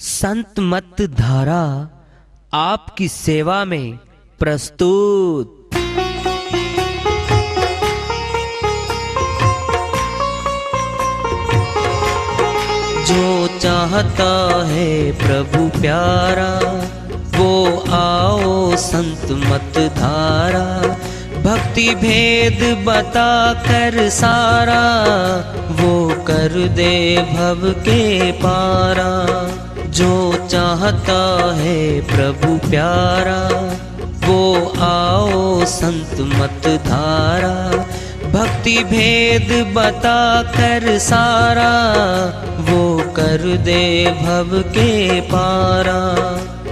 संत मत धारा आपकी सेवा में प्रस्तुत। जो चाहता है प्रभु प्यारा वो आओ संत मत धारा। भक्ति भेद बता कर सारा वो कर दे भव के पारा। जो चाहता है प्रभु प्यारा वो आओ संत मत धारा। भक्ति भेद बता कर सारा वो कर दे भव के पारा।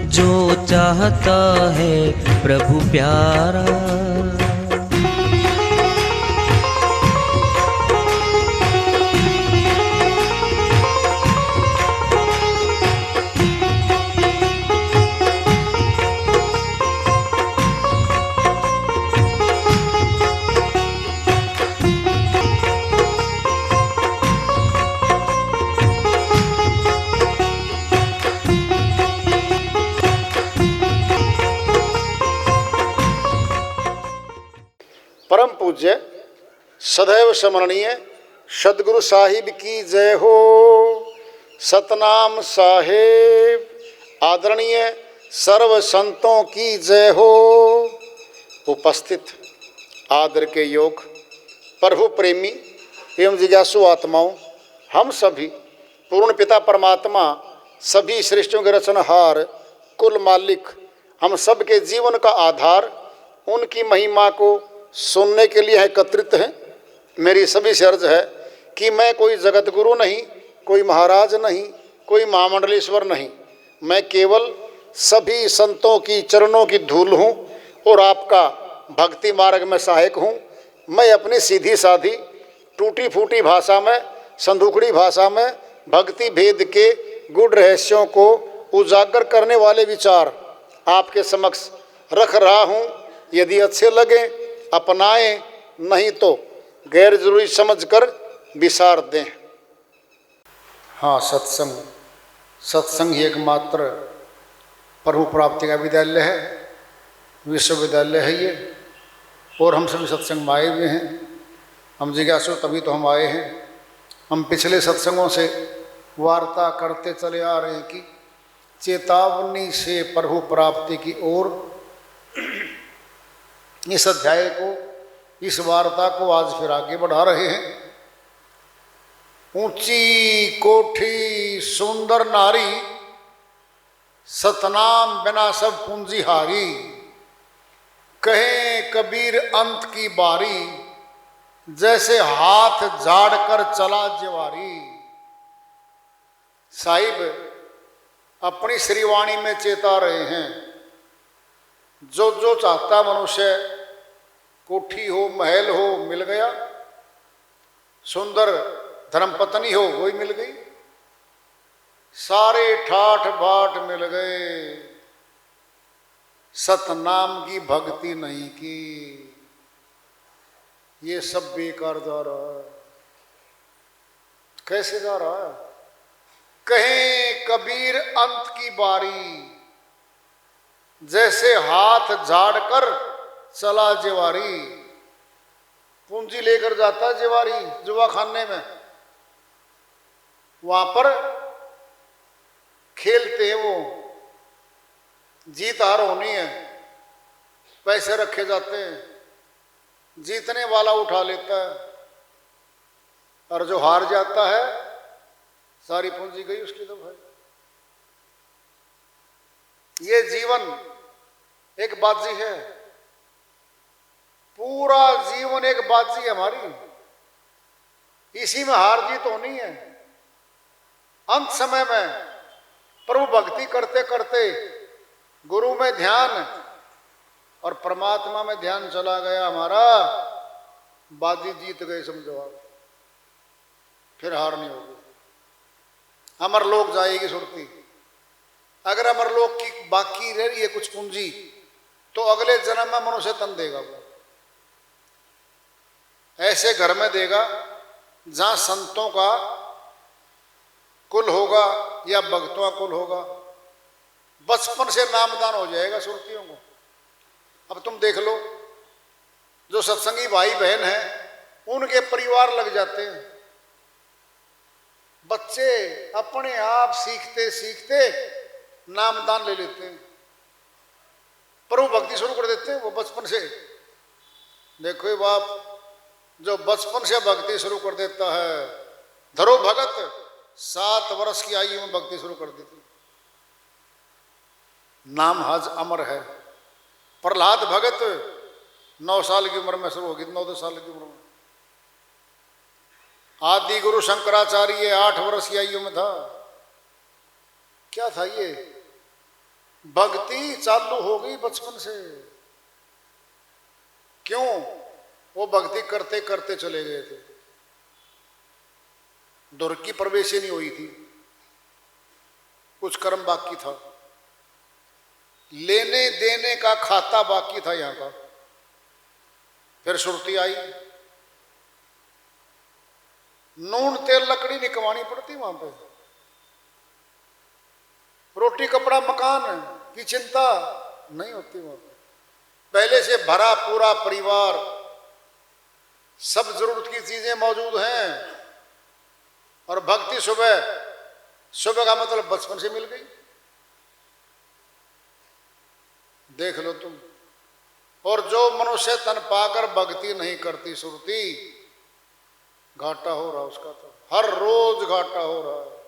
जो चाहता है प्रभु प्यारा। परम पूज्य सदैव स्मरणीय सदगुरु साहिब की जय हो। सतनाम साहेब आदरणीय सर्व संतों की जय हो। उपस्थित आदर के योग प्रभु प्रेमी एवं जिज्ञासु आत्माओं, हम सभी पूर्ण पिता परमात्मा सभी सृष्टियों के रचनहार कुल मालिक हम सब के जीवन का आधार उनकी महिमा को सुनने के लिए एकत्रित हैं। मेरी सभी से अर्ज है कि मैं कोई जगत गुरु नहीं, कोई महाराज नहीं, कोई महामंडलेश्वर नहीं। मैं केवल सभी संतों की चरणों की धूल हूँ और आपका भक्ति मार्ग में सहायक हूँ। मैं अपनी सीधी साधी टूटी फूटी भाषा में, संदूकड़ी भाषा में भक्ति भेद के गूढ़ रहस्यों को उजागर करने वाले विचार आपके समक्ष रख रहा हूँ। यदि अच्छे लगे अपनाएं, नहीं तो गैर जरूरी समझकर विसार दें। हाँ, सत्संग ही एकमात्र प्रभु प्राप्ति का विद्यालय है, विश्वविद्यालय है ये। और हम सभी सत्संग में आए हुए हैं। हम जिज्ञासु तभी तो हम आए हैं। हम पिछले सत्संगों से वार्ता करते चले आ रहे हैं कि चेतावनी से प्रभु प्राप्ति की ओर इस अध्याय को, इस वार्ता को आज फिर आगे बढ़ा रहे हैं। ऊंची कोठी सुंदर नारी, सतनाम बिना सब पूंजी हारी। कहे कबीर अंत की बारी, जैसे हाथ झाड़ कर चला जेवारी। साहिब अपनी श्रीवाणी में चेता रहे हैं, जो जो चाहता मनुष्य, कोठी हो महल हो मिल गया, सुंदर धर्मपत्नी हो वही मिल गई, सारे ठाठ बाट मिल गए, सतनाम की भक्ति नहीं की। ये सब बेकार जा रहा है। कैसे जा रहा है? कहे कबीर अंत की बारी, जैसे हाथ झाड़ कर चला जेवारी। पूंजी लेकर जाता है जेवारी जुआ खाने में, वहां पर खेलते हैं वो, जीत हार होनी है, पैसे रखे जाते हैं, जीतने वाला उठा लेता है और जो हार जाता है सारी पूंजी गई उसकी। तो भाई ये जीवन एक बाजी है, पूरा जीवन एक बाजी है हमारी। इसी में हार जीत होनी है। अंत समय में प्रभु भक्ति करते करते गुरु में ध्यान और परमात्मा में ध्यान चला गया हमारा, बाजी जीत गए समझो आप। फिर हार नहीं होगी। अमरलोक जाएगी सुरती। अगर अमरलोक की बाकी रह रही है कुछ पूंजी तो अगले जन्म में मनुष्य तन देगा। वो ऐसे घर में देगा जहां संतों का कुल होगा, या भक्तों का कुल होगा। बचपन से नामदान हो जाएगा सुरतियों को। अब तुम देख लो, जो सत्संगी भाई बहन हैं उनके परिवार लग जाते हैं। बच्चे अपने आप सीखते सीखते नामदान ले लेते हैं, पर वो भक्ति शुरू कर देते हैं वो बचपन से। देखो ये बाप, जो बचपन से भक्ति शुरू कर देता है, धरो भगत 7 वर्ष की आयु में भक्ति शुरू कर देती। नाम हज अमर है। प्रहलाद भगत 9 साल की उम्र में शुरू होगी, 9-10 साल की उम्र में। आदि गुरु शंकराचार्य 8 वर्ष की आयु में था। क्या था ये? भक्ति चालू हो गई बचपन से। क्यों? वो भक्ति करते करते चले गए थे, दुर की प्रवेश ही नहीं हुई थी, कुछ कर्म बाकी था, लेने देने का खाता बाकी था यहां का। फिर सुरती आई, नून तेल लकड़ी नहीं कमानी पड़ती वहां पे, रोटी कपड़ा मकान की चिंता नहीं होती वहां पे। पहले से भरा पूरा परिवार, सब जरूरत की चीजें मौजूद हैं। और भक्ति सुबह, सुबह का मतलब बचपन से मिल गई। देख लो तुम। और जो मनुष्य तन पाकर भक्ति नहीं करती सुरती, घाटा हो रहा उसका, तो हर रोज घाटा हो रहा है।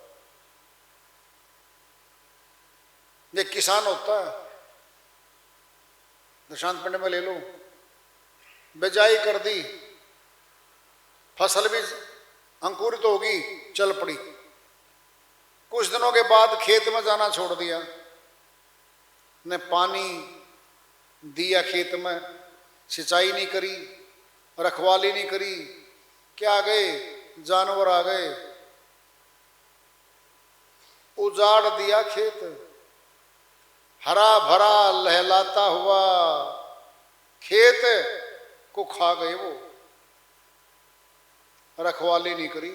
ये किसान होता है, निशांत पिंड में ले लो, बिजाई कर दी, फसल भी अंकुरित तो होगी, चल पड़ी। कुछ दिनों के बाद खेत में जाना छोड़ दिया, ने पानी दिया खेत में, सिंचाई नहीं करी, रखवाली नहीं करी, क्या आ गए? जानवर आ गए, उजाड़ दिया खेत। हरा भरा लहलाता हुआ खेत को खा गए वो, रखवाली नहीं करी।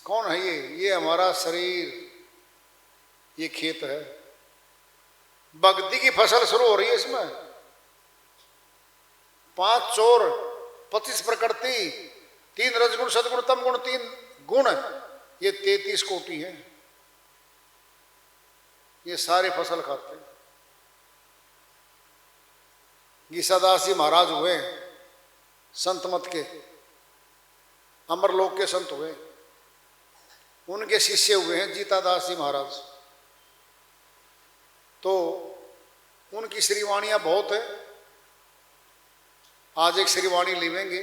कौन है ये? ये हमारा शरीर, ये खेत है। भक्ति की फसल शुरू हो रही है इसमें। 5 चोर, 25 प्रकृति, 3 रजगुण, सदगुण, तम गुण, 3 गुण, ये 33 कोटि है। ये सारे फसल खाते हैं। गीसादास जी महाराज हुए संत मत के, अमरलोक के संत हुए, उनके शिष्य हुए हैं जीतादास जी महाराज। तो उनकी श्रीवाणियां बहुत है। आज एक श्रीवाणी लिवेंगे,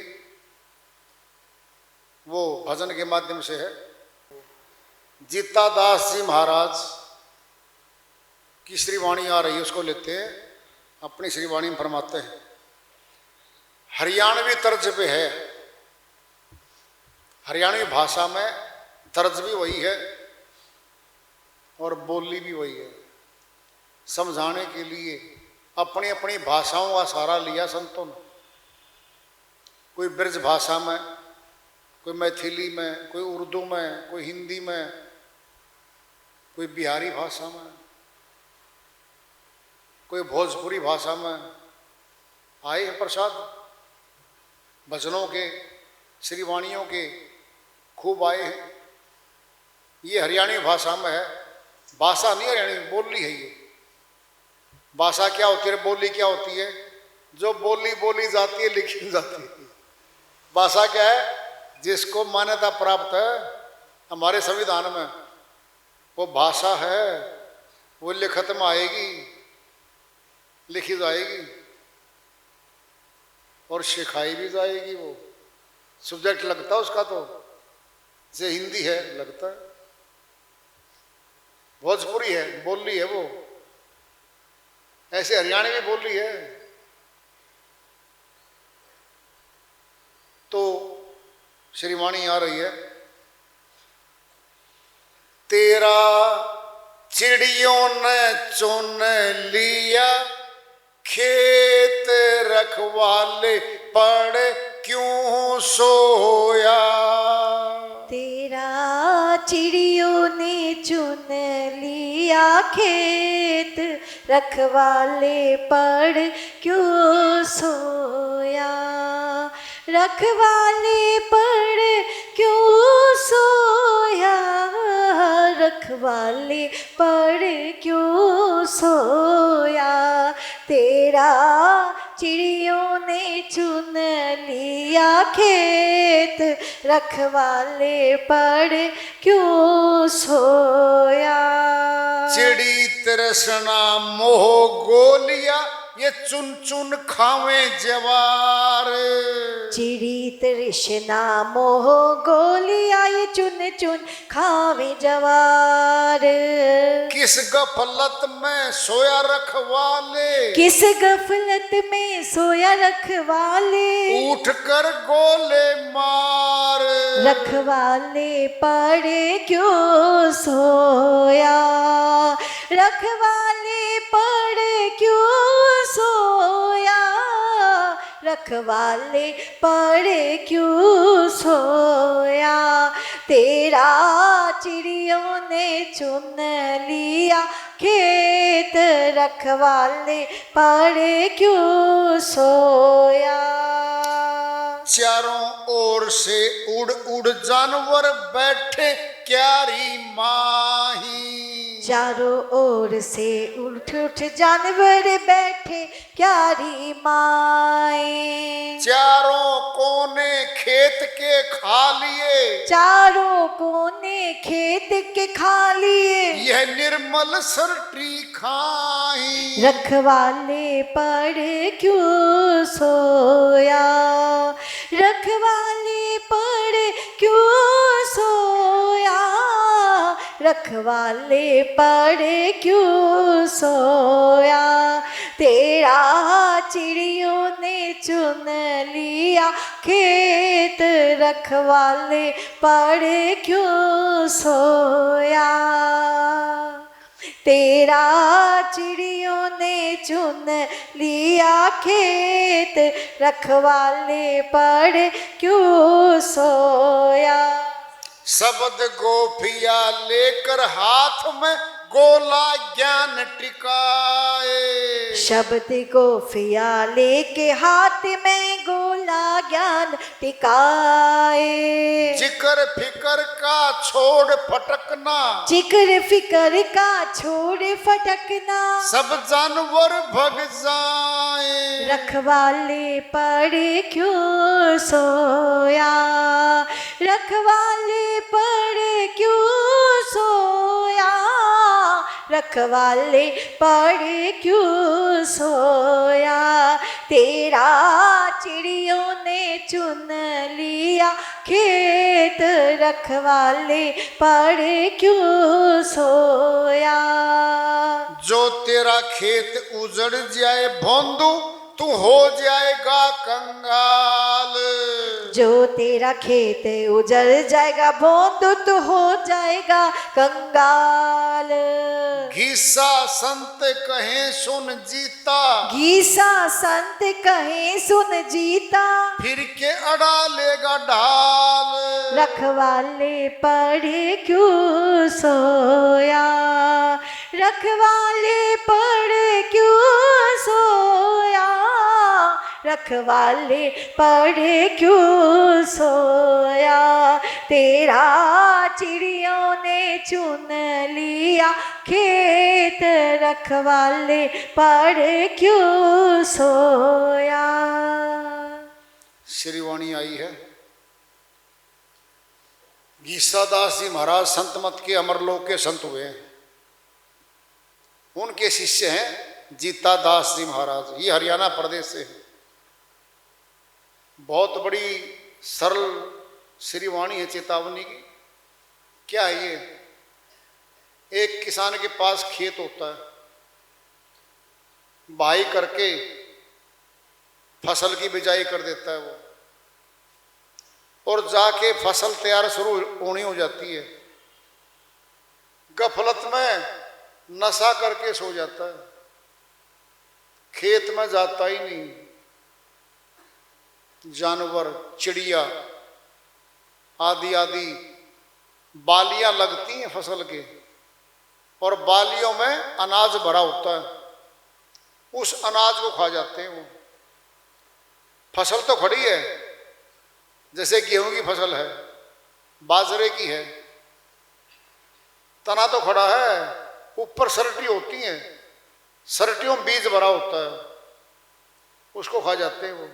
वो भजन के माध्यम से है। जीतादास जी महाराज की श्रीवाणी आ रही है, उसको लेते हैं, अपनी श्रीवाणी में फरमाते हैं। हरियाणवी तर्ज पे है, हरियाणवी भाषा में तर्ज भी वही है और बोली भी वही है। समझाने के लिए अपनी अपनी भाषाओं का सहारा लिया संतों ने। कोई ब्रज भाषा में, कोई मैथिली में, कोई उर्दू में, कोई हिंदी में, कोई बिहारी भाषा में, कोई भोजपुरी भाषा में आए हैं प्रसाद। भजनों के, श्रीवाणियों के खूब आए हैं। ये हरियाणवी भाषा में है, भाषा नहीं हरियाणवी, बोली है ये। भाषा क्या होती है, बोली क्या होती है? जो बोली बोली जाती है, लिखी जाती है। भाषा क्या है? जिसको मान्यता प्राप्त है हमारे संविधान में, वो भाषा है, वो लिखत में आएगी, लिखी जाएगी और सिखाई भी जाएगी। वो सब्जेक्ट लगता है उसका, तो जैसे हिंदी है लगता है, भोजपुरी है बोली है वो, ऐसे हरियाणवी बोली है। तो श्रीवाणी आ रही है। तेरा चिड़ियों ने चुन लिया, खेत रखवाले पड़ क्यों सोया। लिया खेत, रखवाले पड़ क्यों सोया, रखवाले पड़ क्यों सोया, रखवाले पड़ क्यों सोया, तेरा चिड़ियों ने चुन लिया खेत, रखवाले पड़ क्यों सोया। चिड़ी तृष्णा मोह गोलिया, ये चुन चुन खावे जवार। चिड़ी तृष्णा मोह गोलिया, ये चुन चुन खावे जवार। किस गफलत में सोया रखवाले, किस गफलत में सोया रखवाले, उठ कर गोले मार। रखवाले पड़े क्यों सोया, रखवाले पड़े क्यों सोया, रखवाले पड़े क्यों सोया, तेरा चिड़ियों ने चुन लिया खेत, रखवाले पड़े क्यों सोया। चारों ओर से उड़ उड़ जानवर बैठे क्यारी माही, चारों ओर से उठ उठ जानवर बैठे क्यारी माए, चारों कोने खेत के खा लिए, चारों कोने खेत के खा लिए, यह निर्मल सरटी खाई। रखवाले पड़ क्यों सोया, रखवाले पड़ क्यों सोया, रखवाले पड़ क्यों सोया, तेरा चिड़ियों ने चुन लिया खेत, रखवाले पड़ क्यों सोया, तेरा चिड़ियों ने चुन लिया खेत, रखवाले पड़ क्यों सोया। शब्द गोफिया लेकर हाथ में गोला ज्ञान टिकाए, शब्द गोफिया लेके हाथ में गोला ज्ञान टिकाए, जिक्र फिकर का छोड़ फटकना, जिक्र फिकर का छोड़ फटकना, सब जानवर भग जाए। रखवाले पड़ क्यों सोया, रखवाले पड़ क्यों सोया, रखवाले पड़ क्यों सोया, तेरा चिड़ियों ने चुन लिया खेत, रखवाले पड़ क्यों सोया। जो तेरा खेत उजड़ जाए भोंदू, तू हो जाएगा कंगाल, जो तेरा खेत उजड़ जाएगा भोंदू, तो हो जाएगा कंगाल। घीसा संत कहें सुन जीता, घीसा संत कहें सुन जीता, फिर के अड़ा लेगा ढाल। रखवाले पड़ क्यों सोया, रखवाले पड़ क्यों सोया, रखवाले पड़ क्यों सोया, तेरा चिड़ियों ने चुन लिया खेत, रखवाले पड़ क्यों सोया। श्रीवाणी आई है। गीसादास जी महाराज संत मत के अमरलोक के संत हुए हैं। उनके शिष्य हैं जीता दास जी महाराज, ये हरियाणा प्रदेश से है। बहुत बड़ी सरल श्रीवाणी है चेतावनी की। क्या है ये? एक किसान के पास खेत होता है, बाई करके फसल की बिजाई कर देता है वो, और जाके फसल तैयार शुरू होनी हो जाती है। गफलत में नशा करके सो जाता है, खेत में जाता ही नहीं। जानवर, चिड़िया आदि आदि बालियां लगती हैं फसल के, और बालियों में अनाज भरा होता है, उस अनाज को खा जाते हैं वो। फसल तो खड़ी है, जैसे गेहूं की फसल है, बाजरे की है, तना तो खड़ा है, ऊपर सरटी होती हैं, सरटियों में बीज भरा होता है, उसको खा जाते हैं वो।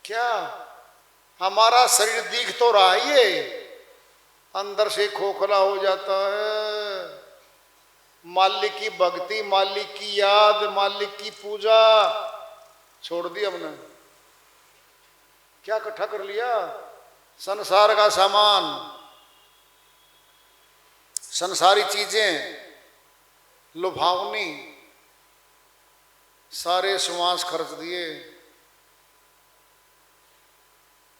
क्या हमारा शरीर दिख तो रहा है, ये अंदर से खोखला हो जाता है। मालिक की भक्ति, मालिक की याद, मालिक की पूजा छोड़ दी हमने। क्या इकट्ठा कर लिया? संसार का सामान, संसारी चीजें, लुभावनी, सारे श्वास खर्च दिए।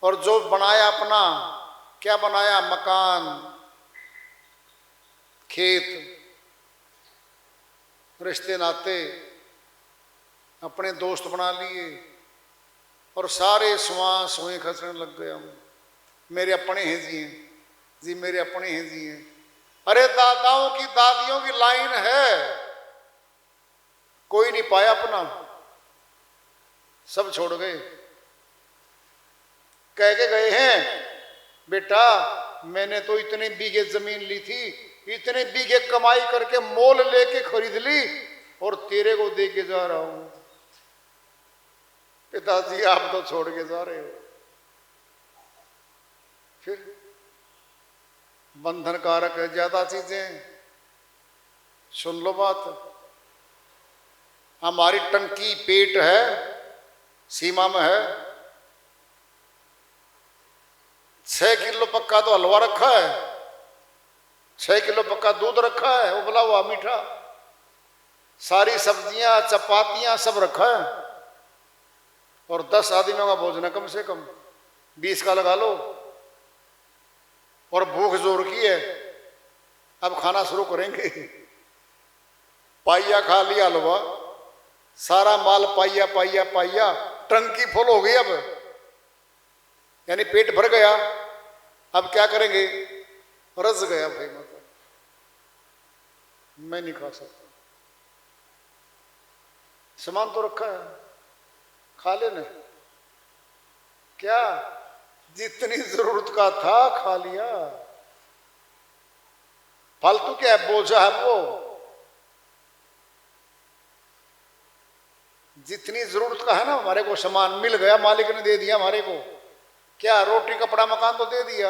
और जो बनाया अपना, क्या बनाया? मकान, खेत, रिश्ते नाते, अपने दोस्त बना लिए, और सारे श्वास सोए खसने लग गए हम। मेरे अपने हैं जी मेरे अपने हैं जी। अरे दादाओं की दादियों की लाइन है, कोई नहीं पाया अपना, सब छोड़ गए। कह के गए हैं, बेटा मैंने तो इतने बीघे जमीन ली थी, इतने बीघे कमाई करके मोल लेके खरीद ली, और तेरे को दे के जा रहा हूं। पिताजी आप तो छोड़ के जा रहे हो। फिर बंधन कारक है ज्यादा चीजें। सुन लो बात, हमारी टंकी पेट है, सीमा में है। 6 किलो पक्का तो हलवा रखा है, 6 किलो पक्का दूध रखा है, उबला हुआ मीठा, सारी सब्जियां चपातियां सब रखा है, और 10 आदमियों का भोजन है कम से कम, 20 का लगा लो। और भूख जोर की है, अब खाना शुरू करेंगे। पाइया खा लिया हलवा, सारा माल पाइया पाइया पाइया, टंकी फुल हो गई अब, यानी पेट भर गया। अब क्या करेंगे? रस गया भाई, मतलब मैं नहीं खा सकता। सामान तो रखा है, खा लेने। क्या जितनी जरूरत का था खा लिया, फालतू क्या है? बोझा है वो। जितनी जरूरत का है ना, हमारे को सामान मिल गया, मालिक ने दे दिया हमारे को। क्या रोटी कपड़ा मकान तो दे दिया,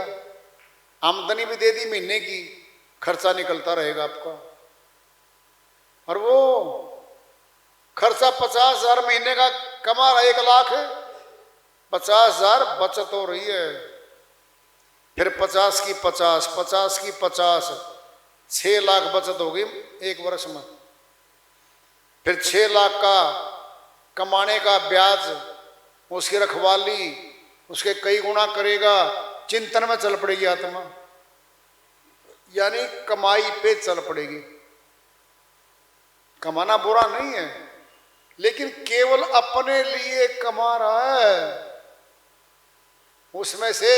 आमदनी भी दे दी महीने की, खर्चा निकलता रहेगा आपका। और वो खर्चा 50,000 महीने का कमा रहा, 1 लाख, 50,000 बचत हो रही है। फिर 50 की 50, 50 की 50, 6 लाख बचत हो गई 1 वर्ष में। फिर 6 लाख का कमाने का ब्याज, उसकी रखवाली, उसके कई गुना करेगा, चिंतन में चल पड़ेगी आत्मा, यानी कमाई पे चल पड़ेगी। कमाना बुरा नहीं है, लेकिन केवल अपने लिए कमा रहा है। उसमें से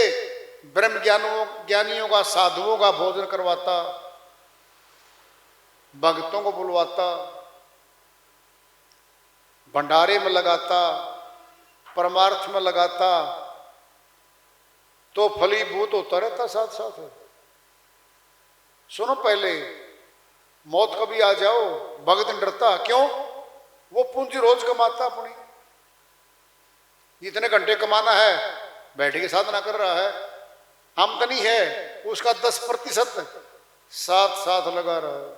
ब्रह्म ज्ञानियों का, साधुओं का भोजन करवाता, भक्तों को बुलवाता, भंडारे में लगाता, परमार्थ में लगाता, तो फलीभूत होता रहता साथ साथ। सुनो, पहले मौत कभी आ जाओ, भगत डरता क्यों? वो पूंजी रोज कमाता अपनी, जितने घंटे कमाना है बैठ के साधना कर रहा है, आमदनी है उसका 10% साथ साथ लगा रहा है।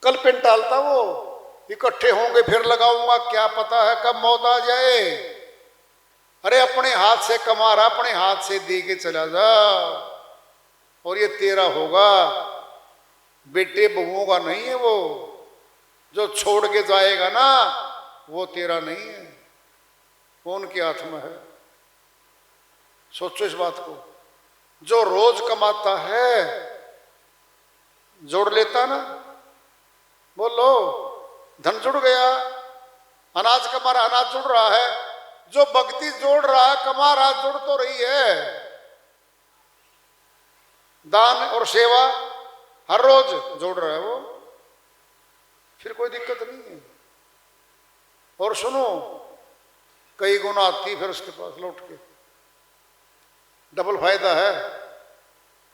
कल पेन टालता वो, इकट्ठे होंगे फिर लगाऊंगा, क्या पता है कब मौत आ जाए। अरे अपने हाथ से कमा रहा, अपने हाथ से दे के चला जा, और ये तेरा होगा, बेटे बहुओं का नहीं है। वो जो छोड़ के जाएगा ना, वो तेरा नहीं है, वो उनके हाथ में है। सोचो इस बात को। जो रोज कमाता है, जोड़ लेता ना, बोलो धन जुड़ गया, अनाज कमा रहा, अनाज जुड़ रहा है। जो भक्ति जोड़ रहा है, कमा रहा, जुड़ तो रही है। दान और सेवा हर रोज जोड़ रहा है वो, फिर कोई दिक्कत नहीं है। और सुनो, कई गुना आती फिर उसके पास लौट के, डबल फायदा है।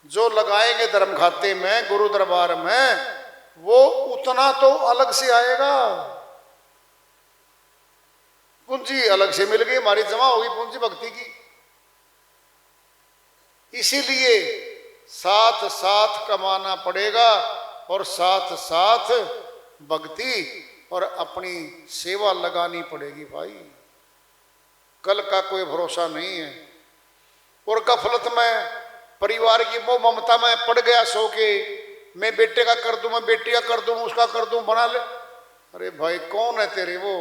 जो लगाएंगे धर्म खाते में, गुरु दरबार में, वो उतना तो अलग से आएगा। पूंजी अलग से मिल गई, हमारी जमा होगी पूंजी भक्ति की। इसीलिए साथ साथ कमाना पड़ेगा और साथ साथ भक्ति और अपनी सेवा लगानी पड़ेगी भाई। कल का कोई भरोसा नहीं है। और गफलत में, परिवार की मोह ममता में पड़ गया सो के, मैं बेटे का कर दूं, मैं बेटी का कर दूं, उसका कर दूं, बना ले। अरे भाई कौन है तेरे वो?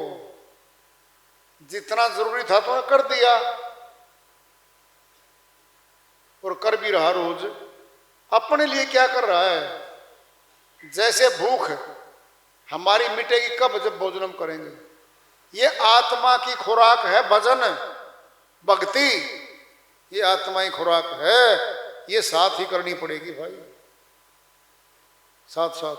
जितना जरूरी था तो कर दिया और कर भी रहा रोज। अपने लिए क्या कर रहा है? जैसे भूख हमारी मिटेगी कब? जब भोजनम करेंगे। ये आत्मा की खुराक है भजन भक्ति, ये आत्मा की खुराक है, ये साथ ही करनी पड़ेगी भाई, साथ साथ।